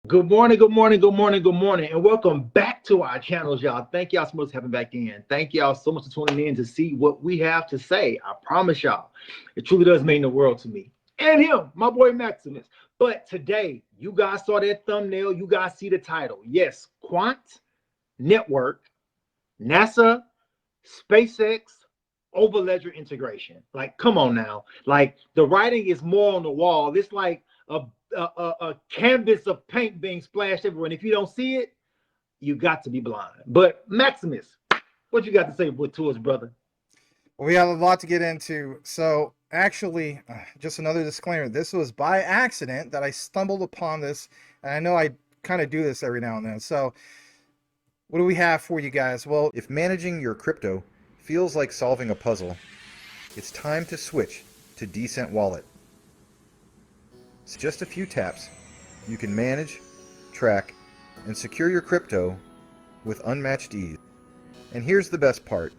Good morning, good morning, good morning, good morning, and welcome back to our channels, y'all. Thank y'all so much for having back in. Thank y'all so much for tuning in to see what we have to say. I promise y'all, it truly does mean the world to me. And him, my boy Maximus. But today, you guys saw that thumbnail, you guys see the title. Yes, Quant Network, NASA, SpaceX, Overledger integration. Like, come on now. Like, the writing is more on the wall. It's like a canvas of paint being splashed everywhere. And if you don't see it, you got to be blind. But Maximus, what you got to say to us, brother? Well, we have a lot to get into. So, actually, just another disclaimer. This was by accident that I stumbled upon this, and I know I kind of do this every now and then. So, what do we have for you guys? Well, If managing your crypto feels like solving a puzzle, it's time to switch to Decent Wallet. In just a few taps, you can manage, track, and secure your crypto with unmatched ease. And here's the best part.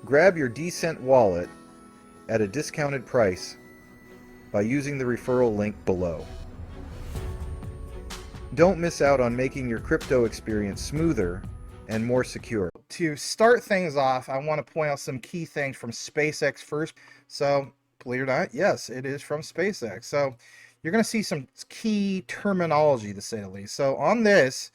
Grab your Decent Wallet at a discounted price by using the referral link below. Don't miss out on making your crypto experience smoother and more secure. to start things off, I want to point out some key things from SpaceX first. So, believe it or not, yes, it is from SpaceX. So, you're going to see some key terminology, to say the least. So, on this,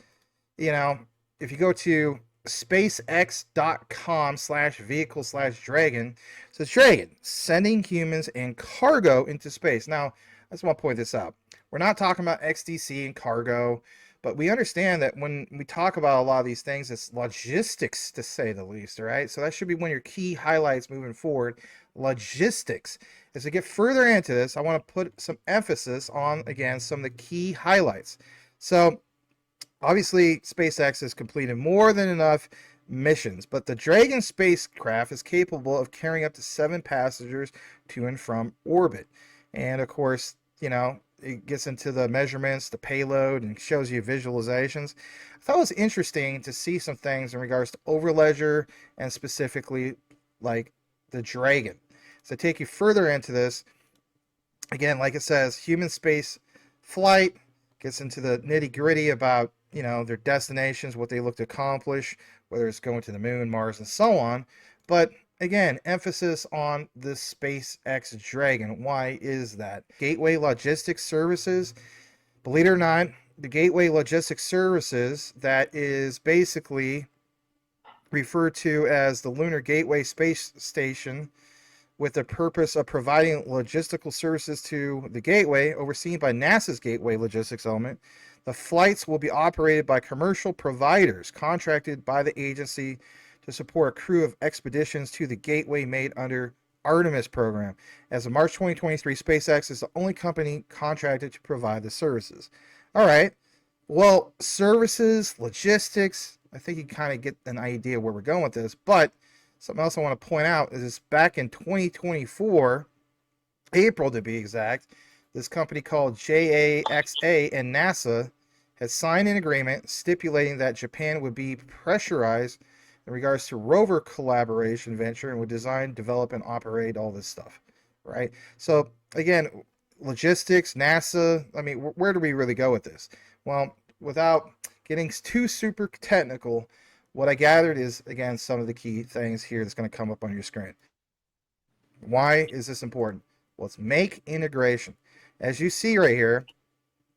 if you go to spacex.com/vehicle/dragon, it says Dragon, sending humans and cargo into space. Now, I just want to point this out. We're not talking about XDC and cargo, but we understand that when we talk about a lot of these things, it's logistics, to say the least, all right? So that should be one of your key highlights moving forward, logistics. As we get further into this, I want to put some emphasis on, again, some of the key highlights. So, obviously, SpaceX has completed more than enough missions, but the Dragon spacecraft is capable of carrying up to 7 passengers to and from orbit. And of course, it gets into the measurements, the payload, and shows you visualizations. I thought it was interesting to see some things in regards to Overledger and specifically like the Dragon. So, to take you further into this, again, like it says, human space flight gets into the nitty gritty about their destinations, what they look to accomplish, whether it's going to the moon, Mars, and so on. But again, emphasis on the SpaceX Dragon. Why is that? Gateway Logistics Services. Believe it or not, the Gateway Logistics Services, that is basically referred to as the Lunar Gateway Space Station, with the purpose of providing logistical services to the gateway, overseen by NASA's Gateway Logistics element. The flights will be operated by commercial providers contracted by the agency to support a crew of expeditions to the gateway made under Artemis program. As of March 2023, SpaceX is the only company contracted to provide the services. All right. Well, services, logistics, I think you kind of get an idea where we're going with this, but something else I want to point out is back in 2024, April to be exact, this company called JAXA and NASA had signed an agreement stipulating that Japan would be pressurized in regards to rover collaboration venture and would design, develop, and operate all this stuff, right? So, again, logistics, NASA, I mean, where do we really go with this? Well, without getting too super technical, what I gathered is, again, some of the key things here that's going to come up on your screen. Why is this important? Well, it's make integration. As you see right here,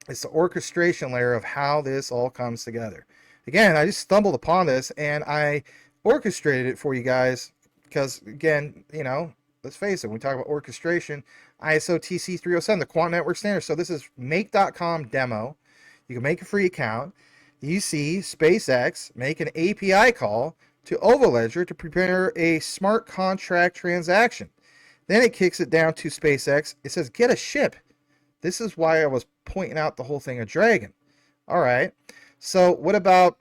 it's the orchestration layer of how this all comes together. Again, I just stumbled upon this and I orchestrated it for you guys because, again, let's face it, when we talk about orchestration, ISO TC307, the Quant Network Standard. So this is make.com demo. You can make a free account. You see SpaceX make an API call to Overledger to prepare a smart contract transaction. Then it kicks it down to SpaceX. It says, get a ship. This is why I was pointing out the whole thing of Dragon. All right. So what about,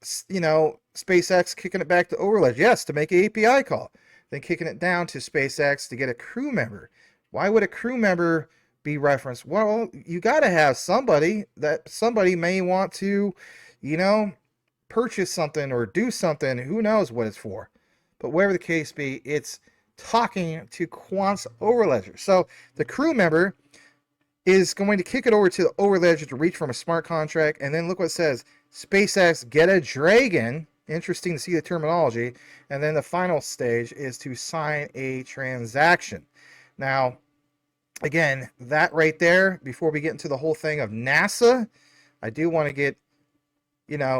SpaceX kicking it back to Overledger? Yes, to make an API call. Then kicking it down to SpaceX to get a crew member. Why would a crew member be referenced? Well, you got to have somebody that somebody may want to, purchase something or do something. Who knows what it's for? But whatever the case be, it's talking to Quant's Overledger. So the crew member is going to kick it over to the Overledger to reach from a smart contract. And then look what it says, SpaceX get a Dragon. Interesting to see the terminology. And then the final stage is to sign a transaction. Now, again, that right there, before we get into the whole thing of NASA, I do want to get,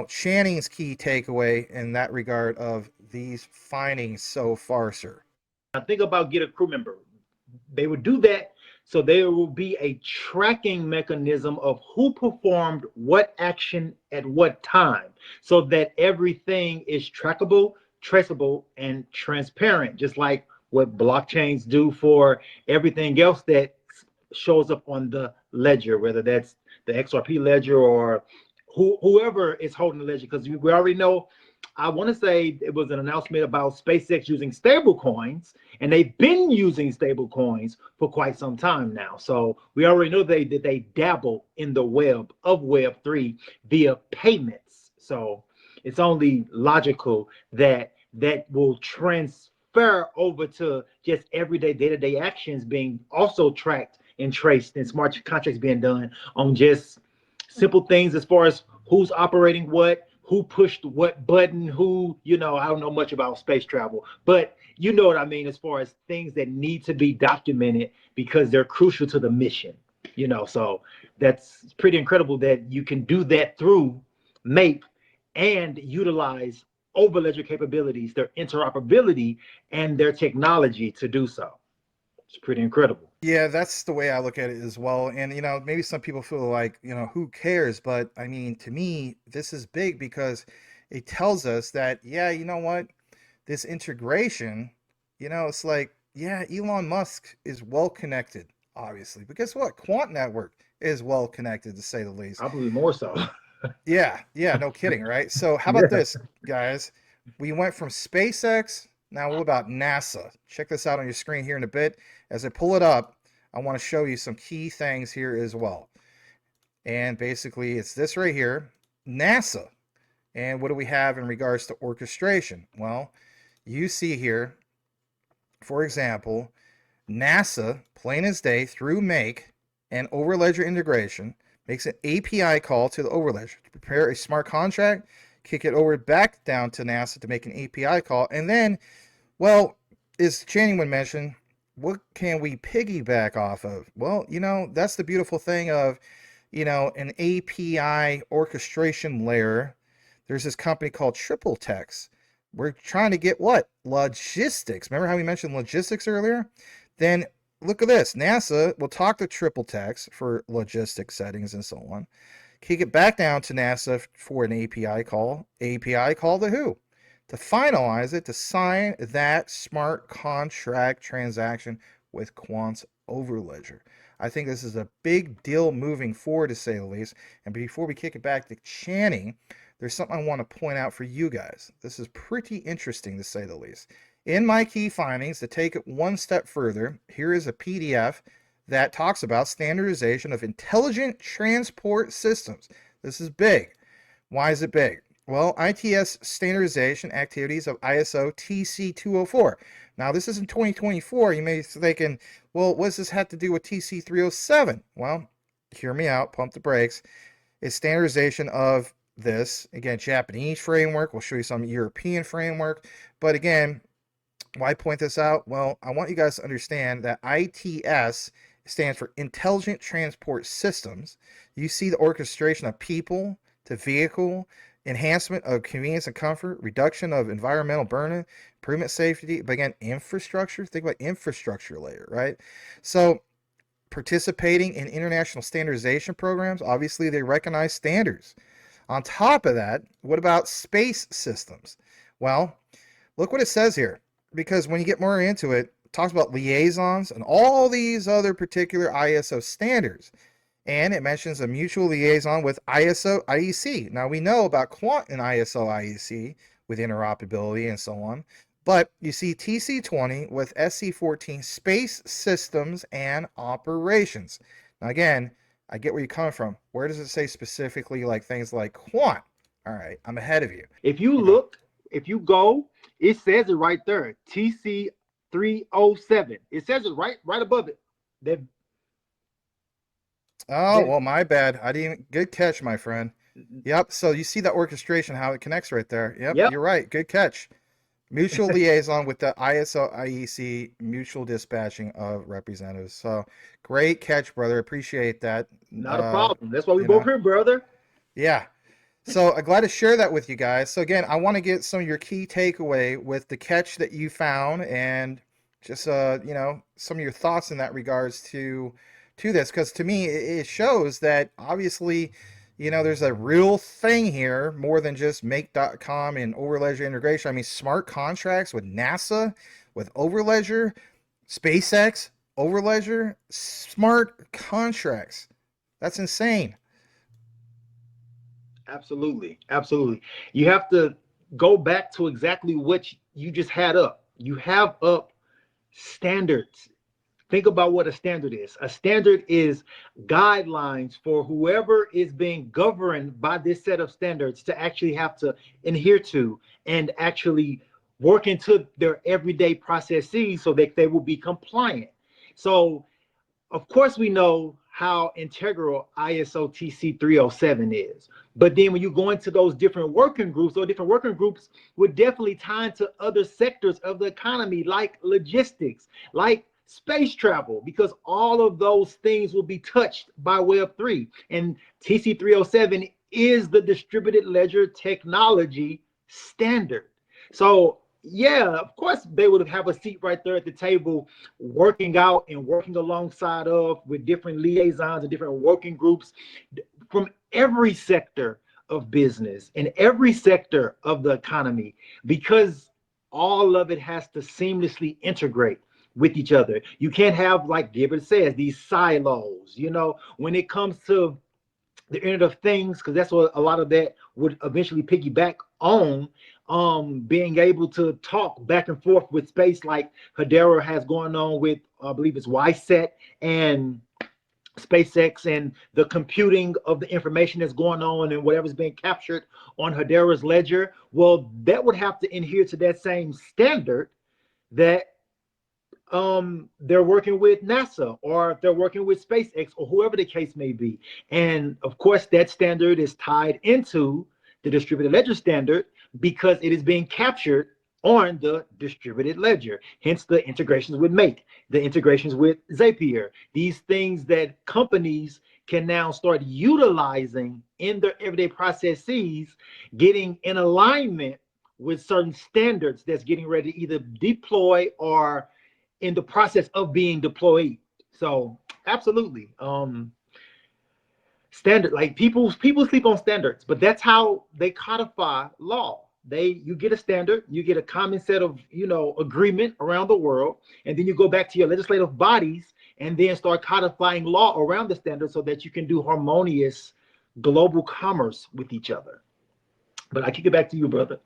Channing's key takeaway in that regard of these findings so far, sir. Now think about get a crew member. They would do that so there will be a tracking mechanism of who performed what action at what time so that everything is trackable, traceable, and transparent, just like what blockchains do for everything else that shows up on the ledger, whether that's the XRP ledger or whoever is holding the ledger. Because we already know, I want to say it was an announcement about SpaceX using stable coins, and they've been using stable coins for quite some time now. So we already know that they dabble in the web of Web3 via payments. So it's only logical that that will transfer over to just everyday day-to-day actions being also tracked and traced, and smart contracts being done on just simple things as far as who's operating what, who pushed what button, who, I don't know much about space travel, but you know what I mean, as far as things that need to be documented because they're crucial to the mission, so that's pretty incredible that you can do that through MAPE and utilize Overledger capabilities, their interoperability, and their technology to do so. It's pretty incredible. Yeah, that's the way I look at it as well. And, maybe some people feel like, who cares? But I mean, to me, this is big because it tells us that, yeah, you know what? This integration, it's like, yeah, Elon Musk is well connected, obviously. But guess what? Quant Network is well connected, to say the least. Probably more so. Yeah, no kidding, right? So how about Yeah. this, guys? We went from SpaceX. Now what about NASA? Check this out on your screen here in a bit. As I pull it up, I want to show you some key things here as well. And basically, it's this right here, NASA. And what do we have in regards to orchestration? Well, you see here, for example, NASA, plain as day, through Make and Overledger integration, makes an API call to the Overledger to prepare a smart contract, kick it over back down to NASA to make an API call, and then, well, as Channing would mention, what can we piggyback off of? Well, that's the beautiful thing of, an API orchestration layer. There's this company called Triple Text. We're trying to get what? Logistics. Remember how we mentioned logistics earlier? Then look at this. NASA will talk to Triple Text for logistics settings and so on. Kick it back down to NASA for an API call. API call to who? To finalize it, to sign that smart contract transaction with Quant's Overledger. I think this is a big deal moving forward, to say the least. And before we kick it back to Channing, there's something I want to point out for you guys. This is pretty interesting, to say the least. In my key findings, to take it one step further, here is a PDF that talks about standardization of intelligent transport systems. This is big. Why is it big? Well, ITS standardization activities of ISO TC 204. Now, this is in 2024. You may be thinking, well, what does this have to do with TC 307? Well, hear me out, pump the brakes. It's standardization of this. Again, Japanese framework. We'll show you some European framework. But again, why point this out? Well, I want you guys to understand that ITS stands for Intelligent Transport Systems. You see the orchestration of people to vehicle, enhancement of convenience and comfort, reduction of environmental burden, improvement safety, but again, infrastructure. Think about infrastructure layer, right? So participating in international standardization programs, obviously they recognize standards. On top of that, what about space systems? Well, look what it says here, because when you get more into it, it talks about liaisons and all these other particular ISO standards. And it mentions a mutual liaison with ISO IEC. Now we know about Quant and ISO IEC with interoperability and so on. But you see TC20 with SC14 space systems and operations. Now again, I get where you're coming from. Where does it say specifically like things like Quant? All right, I'm ahead of you. If you look, if you go, it says it right there. TC 307. It says it right above it. That Oh, well, my bad. I didn't. Good catch, my friend. Yep. So you see that orchestration, how it connects right there. Yep, Yep. you're right. Good catch. Mutual liaison with the ISO IEC mutual dispatching of representatives. So great catch, brother. Appreciate that. Not a Uh, problem. That's why we you both know, here, brother. yeah. So I'm glad to share that with you guys. So again, I want to get some of your key takeaway with the catch that you found and just some of your thoughts in that regards to this, because to me it shows that obviously there's a real thing here more than just make.com and Overledger integration. I mean, smart contracts with NASA, with Overledger, SpaceX, Overledger, smart contracts. That's insane. Absolutely. Absolutely. You have to go back to exactly what you just had up. You have up standards. Think about what a standard is. A standard is guidelines for whoever is being governed by this set of standards to actually have to adhere to and actually work into their everyday processes so that they will be compliant. So of course, we know how integral ISO TC 307 is. But then when you go into those different working groups, those different working groups would definitely tie into other sectors of the economy, like logistics, like space travel, because all of those things will be touched by Web3. And TC 307 is the distributed ledger technology standard. So yeah, of course they would have a seat right there at the table, working out and working alongside of with different liaisons and different working groups from every sector of business and every sector of the economy, because all of it has to seamlessly integrate with each other. You can't have, like Gibbard says, these silos, when it comes to the Internet of Things, because that's what a lot of that would eventually piggyback on. Being able to talk back and forth with space, like Hedera has going on with, I believe it's YSET and SpaceX, and the computing of the information that's going on and whatever's being captured on Hedera's ledger. Well, that would have to adhere to that same standard that they're working with NASA, or if they're working with SpaceX, or whoever the case may be. And of course, that standard is tied into the distributed ledger standard because it is being captured on the distributed ledger. Hence the integrations with Make, the integrations with Zapier, these things that companies can now start utilizing in their everyday processes, getting in alignment with certain standards that's getting ready to either deploy or in the process of being deployed. So absolutely. Standard, like people sleep on standards, but that's how they codify law. You get a standard, you get a common set of agreement around the world, and then you go back to your legislative bodies and then start codifying law around the standard so that you can do harmonious global commerce with each other. But I kick it back to you, brother.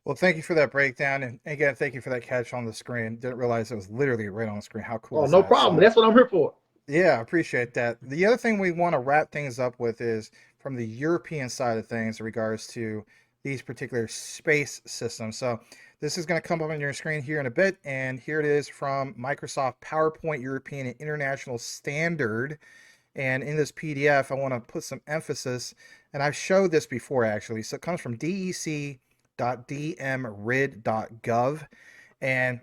Well, thank you for that breakdown, and again, thank you for that catch on the screen. Didn't realize it was literally right on the screen. How cool Oh, is no that? problem. So, That's what I'm here for. yeah, I appreciate that. The other thing we want to wrap things up with is from the European side of things in regards to these particular space systems. So, this is going to come up on your screen here in a bit, and here it is from Microsoft PowerPoint European and International Standard. And in this PDF, I want to put some emphasis, and I've showed this before actually. So it comes from dec.dmrid.gov, and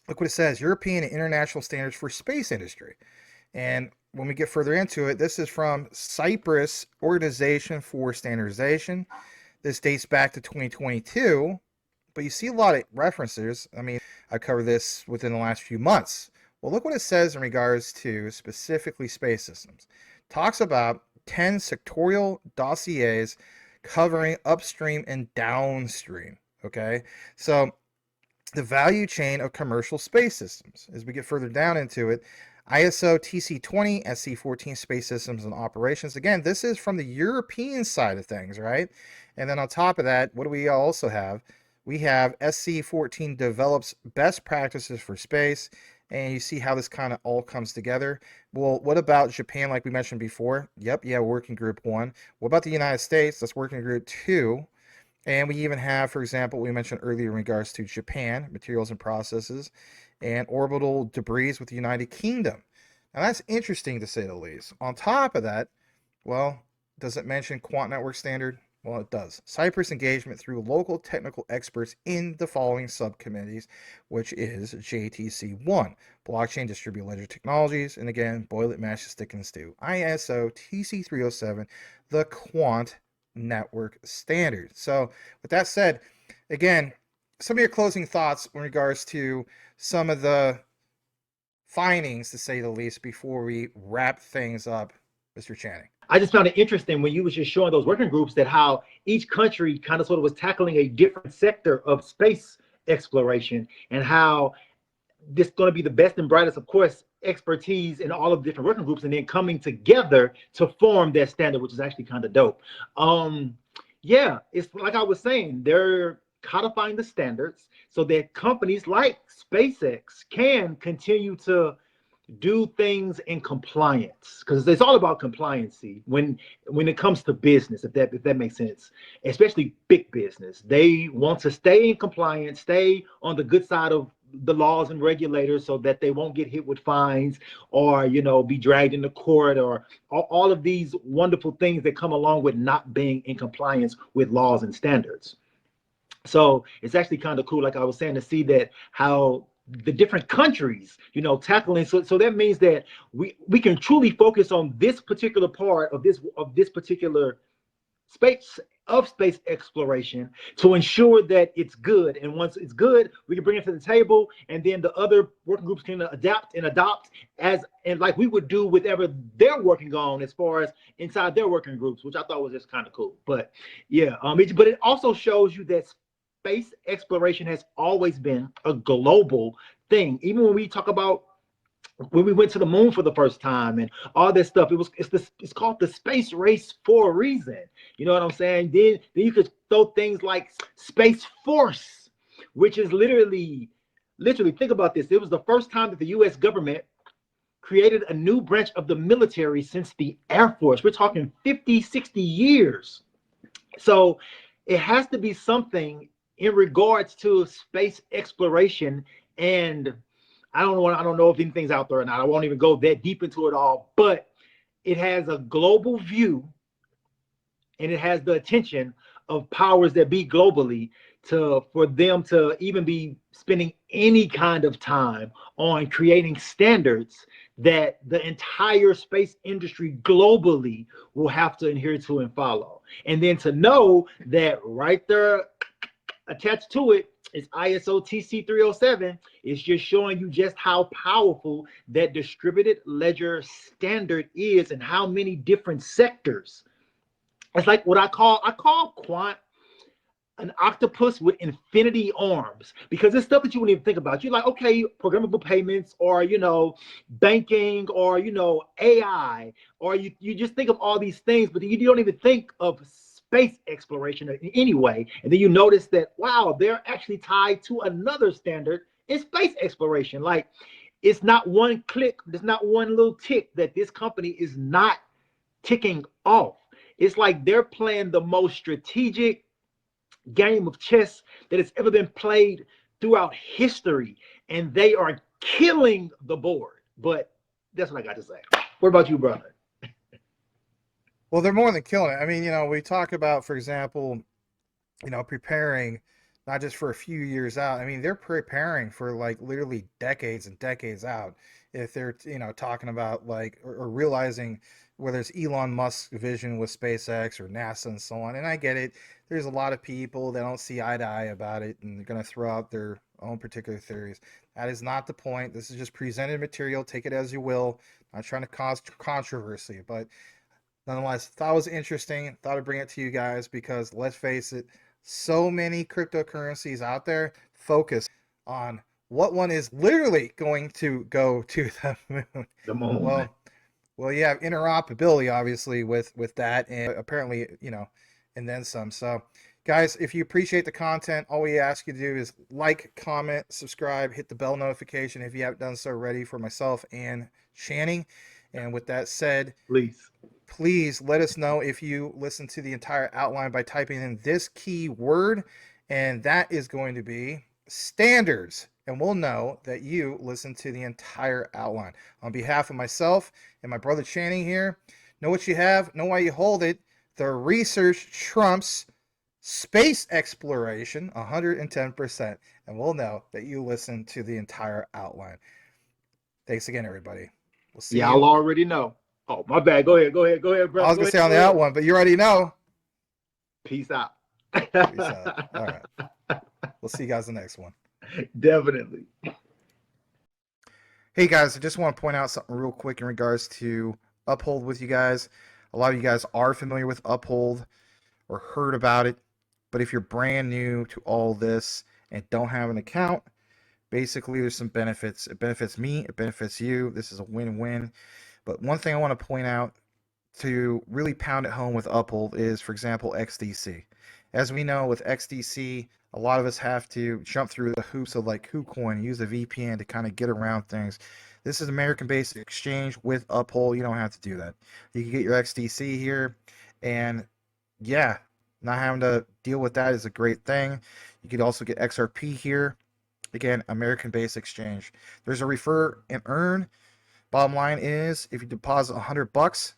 look what it says: European and International Standards for Space Industry. And when we get further into it, this is from Cyprus Organization for Standardization. This dates back to 2022, but you see a lot of references. I mean, I covered this within the last few months. Well, look what it says in regards to specifically space systems. It talks about 10 sectorial dossiers covering upstream and downstream. Okay, so the value chain of commercial space systems. As we get further down into it, ISO TC20, SC14 space systems and operations. Again, this is from the European side of things, right? And then on top of that, what do we also have? We have SC14 develops best practices for space, and you see how this kind of all comes together. Well, what about Japan, like we mentioned before? Yep, yeah, working group 1. What about the United States? That's working group 2. And we even have, for example, we mentioned earlier in regards to Japan, materials and processes, and orbital debris with the United Kingdom. Now that's interesting to say the least. On top of that, well, does it mention Quant Network Standard? Well, it does. Cypress engagement through local technical experts in the following subcommittees, which is JTC1, Blockchain Distributed Ledger Technologies, and again, boil it, mash it, stick and stew. ISO TC307, the Quant Network Standard. So, with that said, again, some of your closing thoughts in regards to some of the findings, to say the least, before we wrap things up, Mr. Channing. I just found it interesting when you was just showing those working groups that how each country kind of sort of was tackling a different sector of space exploration, and how this is going to be the best and brightest, of course, expertise in all of the different working groups, and then coming together to form that standard, which is actually kind of dope. Yeah, it's like I was saying, they're codifying the standards so that companies like SpaceX can continue to do things in compliance, because it's all about compliancy when it comes to business, if that makes sense, especially big business. They want to stay in compliance, stay on the good side of the laws and regulators, so that they won't get hit with fines, or be dragged into court, or all of these wonderful things that come along with not being in compliance with laws and standards. So it's actually kind of cool, like I was saying, to see that how the different countries, tackling. So that means that we can truly focus on this particular part of this particular space exploration, to ensure that it's good. And once it's good, we can bring it to the table, and then the other working groups can adapt and adopt, and like we would do whatever they're working on as far as inside their working groups, which I thought was just kind of cool. But yeah, but it also shows you that space exploration has always been a global thing. Even when we talk about when we went to the moon for the first time and all this stuff, it's called the space race for a reason. You know what I'm saying? Then you could throw things like Space Force, which is literally think about this. It was the first time that the US government created a new branch of the military since the Air Force. We're talking 50, 60 years. So it has to be something in regards to space exploration. And I don't know if anything's out there or not. I won't even go that deep into it all, but it has a global view, and it has the attention of powers that be globally, for them to even be spending any kind of time on creating standards that the entire space industry globally will have to adhere to and follow. And then to know that right there attached to it is ISO TC307. It's just showing you just how powerful that distributed ledger standard is, and how many different sectors. It's like what I call Quant an octopus with infinity arms, because it's stuff that you wouldn't even think about. You're like, okay, programmable payments, or banking, or AI, or you just think of all these things, but you don't even think of space exploration in any way. And then you notice that, wow, they're actually tied to another standard in space exploration. Like, it's not one click, there's not one little tick that this company is not ticking off. It's like they're playing the most strategic game of chess that has ever been played throughout history, and they are killing the board. But that's what I got to say. What about you, brother? Well, they're more than killing it. I mean, we talk about, for example, preparing not just for a few years out. I mean, they're preparing for like literally decades and decades out. If they're, talking about like, or realizing whether it's Elon Musk's vision with SpaceX or NASA and so on. And I get it. There's a lot of people that don't see eye to eye about it, and they're going to throw out their own particular theories. That is not the point. This is just presented material. Take it as you will. Not trying to cause controversy, but nonetheless, thought it was interesting. Thought I'd bring it to you guys because let's face it, so many cryptocurrencies out there focus on what one is literally going to go to the moon. The moon. Well, you have interoperability obviously with that, and apparently, and then some. So, guys, if you appreciate the content, all we ask you to do is like, comment, subscribe, hit the bell notification if you haven't done so already, for myself and Channing. And with that said, please let us know if you listen to the entire outline by typing in this key word, and that is going to be standards. and we'll know that you listened to the entire outline. On behalf of myself and my brother Channing here, know what you have, know why you hold it. The research trumps space exploration 110%, and we'll know that you listened to the entire outline. Thanks again, everybody. We'll see Y'all you. already know. Oh, my bad. Go ahead, brother. I was Go going to ahead, say on go the ahead. outline, but you already know. Peace out. Peace out. All right. We'll see you guys in the next one. Definitely. Hey guys, I just want to point out something real quick in regards to Uphold with you guys. A lot of you guys are familiar with Uphold or heard about it, but if you're brand new to all this and don't have an account, basically there's some benefits. It benefits me, it benefits you. This is a win-win. But one thing I want to point out to really pound it home with Uphold is, for example, XDC. As we know, with XDC, a lot of us have to jump through the hoops of like KuCoin, use a VPN to kind of get around things. This is American-based exchange with Uphold. You don't have to do that. You can get your XDC here, and yeah, not having to deal with that is a great thing. You could also get XRP here. Again, American-based exchange. There's a refer and earn. Bottom line is, if you deposit $100,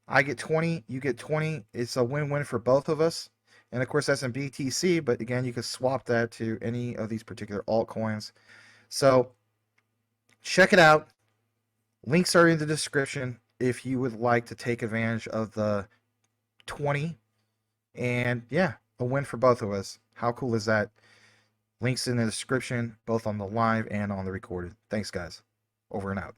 I get 20, you get 20. It's a win-win for both of us. And of course, that's in BTC, but again, you can swap that to any of these particular altcoins. So check it out. Links are in the description if you would like to take advantage of the 20. And yeah, a win for both of us. How cool is that? Links in the description, both on the live and on the recorded. Thanks, guys. Over and out.